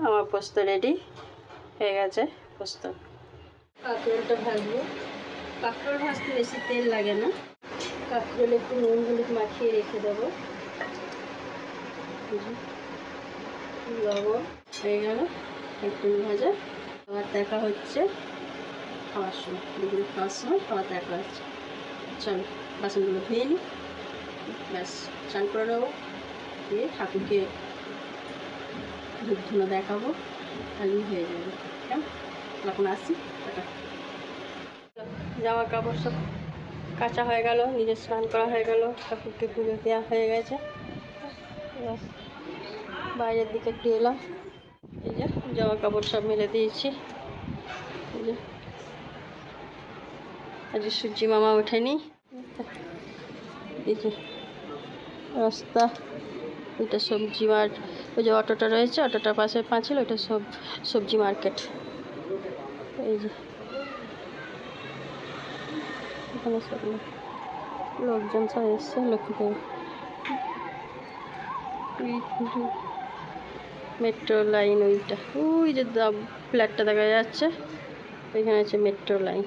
আমার পোস্ত রেডি হয়ে গেছে। পোস্ত কাঁকরোলটা ভাজবো। কাঁকরোল ভাজতে বেশি তেল লাগে না। কাঁকরোল একটু নুন হলুদ মাখিয়ে রেখে দেবো। লবণ হয়ে গেল একটু ভাজা। আবার দেখা হচ্ছে খাওয়ার সময়, দুপুরে খাওয়ার সময় খাওয়া দেখা হচ্ছে। চলো বাসনগুলো ধুয়ে নিই, ব্যাস স্নান করে নেবো, দিয়ে ঠাকুরকে ধূপ ধুনো দেখাবো, তাহলে হয়ে যাবে। কেমন এখন আসছি। জামা কাপড় সব কাচা হয়ে গেল, নিজের স্নান করা হয়ে গেল, ঠাকুরকে পুজো দেওয়া হয়ে গেছে। বাইরের দিকে একটু এলাম, এই যে জামা কাপড় সব মেলে দিয়েছি। এই যে আজ সূর্যি মামা ওঠেনি। এই যে রাস্তা, এটা সবজি মার্কেট। ওই যে অটোটা রয়েছে, অটোটার পাশে পাঁচিল, ওটা সব সবজি মার্কেট। এই যে এখানে সব লোকজন সব এসছে লক্ষ্মীপুর। মেট্রো লাইন ওইটা, ওই যে ফ্ল্যাটটা দেখা যাচ্ছে, ওইখানে আছে মেট্রো লাইন।